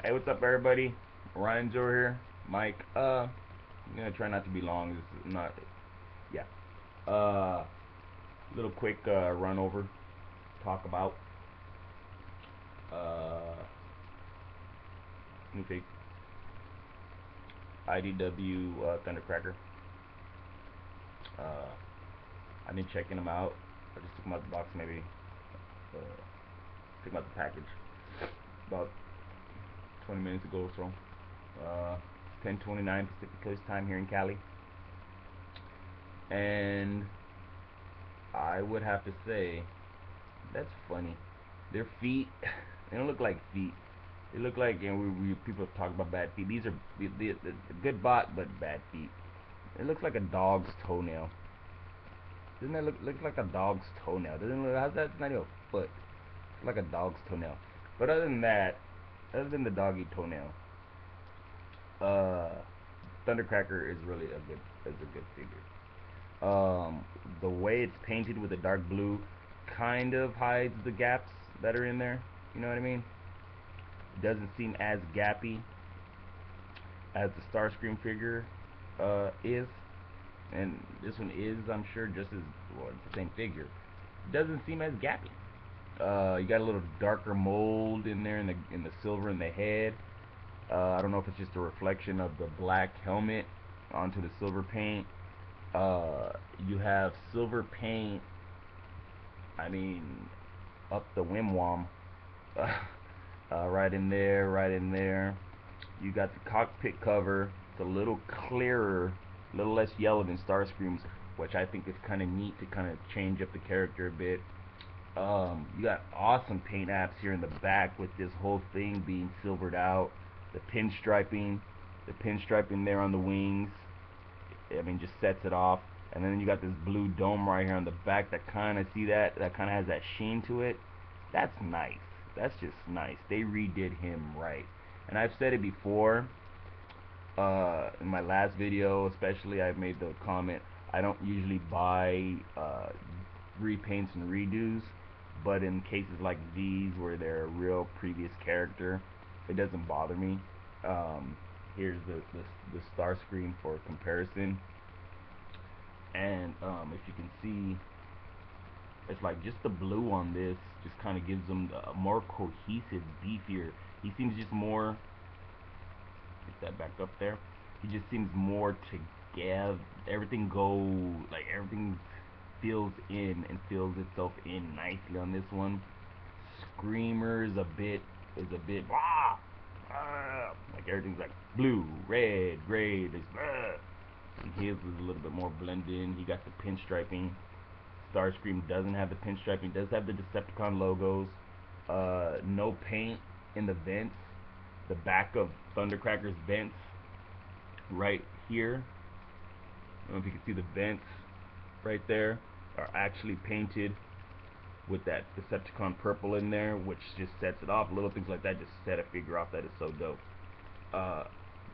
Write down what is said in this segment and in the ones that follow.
Hey, what's up, everybody? Ryan's over here. Mike. I'm gonna try not to be long. This is not. Yeah. Uh, Little quick run over. Talk about uh new fake IDW thundercracker. Uh, I've been checking them out. I just took them out the box, maybe. Took them out the package about 20 minutes ago or so. 10:29 Pacific Coast time here in Cali, and I would have to say that's funny. Their feet, they don't look like feet. They look like, we people talk about bad feet. These are the good bot, but bad feet. It looks like a dog's toenail. Doesn't that look like a dog's toenail? Doesn't it look, how's that? It's not even a foot. It's like a dog's toenail. But other than that, other than the doggy toenail, uh, Thundercracker is really a good figure. The way it's painted with the dark blue kind of hides the gaps that are in there. You know what I mean? It doesn't seem as gappy as the Starscream figure is, and this one is, I'm sure, just as well. It's the same figure. It doesn't seem as gappy. You got a little darker mold in there in the silver in the head. I don't know if it's just a reflection of the black helmet onto the silver paint. You have silver paint. I mean, up the wimwam, right in there, right in there. You got the cockpit cover. It's a little clearer, a little less yellow than Starscream's, which I think is kind of neat to kind of change up the character a bit. You got awesome paint apps here in the back with this whole thing being silvered out. The pinstriping there on the wings. I mean, just sets it off. And then you got this blue dome right here on the back that kind of, see that? That kind of has that sheen to it. That's nice. That's just nice. They redid him right. And I've said it before, in my last video especially, I made the comment, I don't usually buy repaints and redos, but in cases like these where they're a real previous character, it doesn't bother me. Here's the Starscream for comparison, and if you can see, it's like just the blue on this just kind of gives them a more cohesive, beefier. He seems just more, get that back up there. He just seems more together. Everything like everything fills in and fills itself in nicely on this one. Screamer is a bit like everything's like blue, red, gray. This and his is a little bit more blended in. He got the pinstriping. Starscream doesn't have the pinstriping. Does have the Decepticon logos. No paint in the vents. The back of Thundercracker's vents right here. I don't know if you can see the vents right there are actually painted with that Decepticon purple in there, which just sets it off. Little things like that just set a figure off. That is so dope. Uh,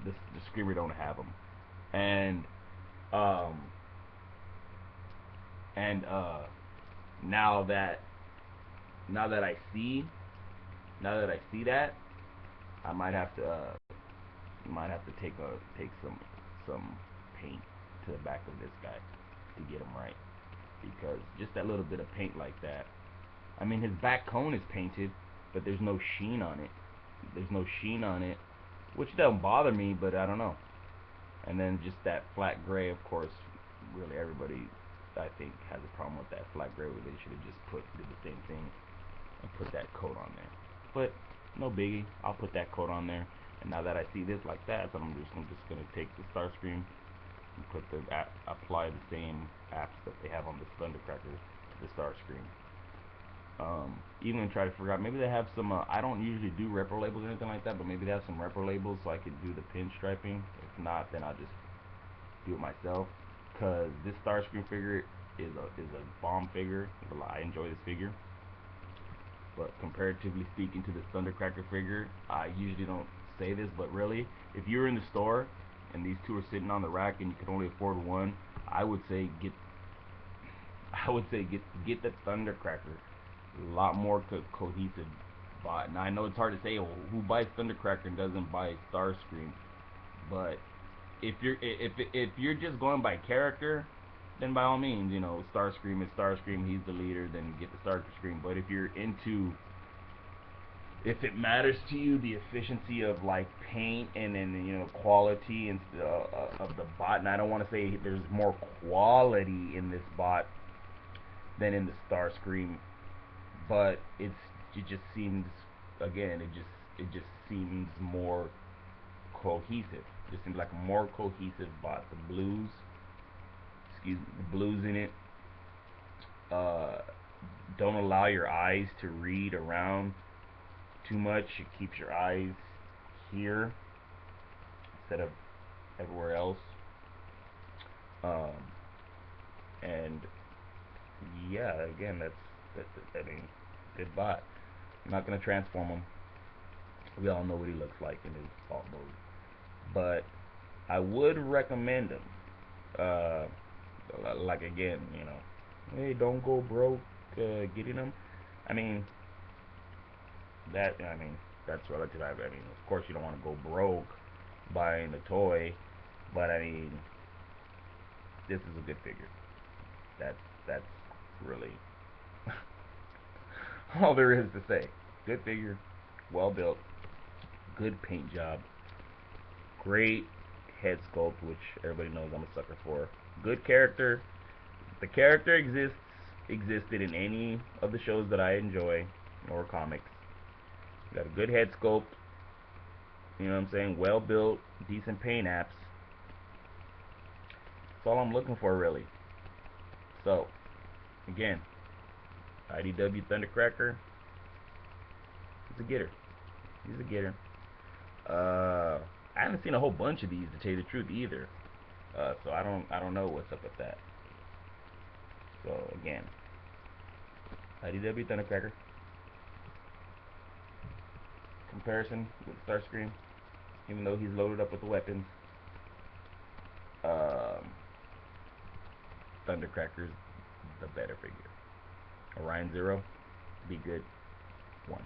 the Screamer don't have them, and um, and now that now that I see now that I see that, I might have to take some paint to the back of this guy to get him right, because just that little bit of paint like that. I mean, his back cone is painted, but there's no sheen on it. There's no sheen on it, which don't bother me, but I don't know. And then just that flat gray, of course, really everybody, I think, has a problem with that flat gray. Where they should have just did the same thing and put that coat on there. But no biggie, I'll put that coat on there. And now that I see this like that, so I'm just gonna take the Starscream and apply the same apps that they have on this Thundercracker to the Starscream. Even try to figure out, maybe they have some, I don't usually do repro labels or anything like that, but maybe they have some repro labels so I could do the pinstriping. If not, then I'll just do it myself, because this Starscream figure is a bomb figure. I enjoy this figure, but comparatively speaking to the Thundercracker figure, I usually don't say this, but really, if you were in the store and these two are sitting on the rack and you could only afford one, I would say get the Thundercracker. A lot more cohesive bot. Now I know it's hard to say, well, who buys Thundercracker and doesn't buy Starscream, but if you're just going by character, then by all means, you know, Starscream is Starscream. He's the leader. Then get the Starscream. But if you're into, if it matters to you, the efficiency of like paint and then, you know, quality and of the bot, and I don't want to say there's more quality in this bot than in the Starscream, but it just seems, again, it just seems more cohesive. It just seems like a more cohesive bot. The blues, excuse me, the blues in it uh, don't allow your eyes to read around too much. It keeps your eyes here instead of everywhere else. Um, and yeah, again, that's I mean, good bot. I'm not gonna transform him. We all know what he looks like in his default mode, but I would recommend him. Uh, like again, you know, hey, don't go broke getting them. I mean, I mean, that's relative. I mean, of course, you don't want to go broke buying a toy, but I mean, this is a good figure. That's really all there is to say. Good figure, well built, good paint job, great head sculpt, which everybody knows I'm a sucker for. Good character. The character existed in any of the shows that I enjoy or comics. Got a good head sculpt, you know what I'm saying? Well built, decent paint apps. That's all I'm looking for, really. So, again, IDW Thundercracker. He's a getter. He's a getter. I haven't seen a whole bunch of these, to tell you the truth, either. So I don't know what's up with that. So again, IDW Thundercracker. Comparison with Starscream, even though he's loaded up with the weapons. Um, Thundercracker's the better figure. Orion Zero, be good. 1.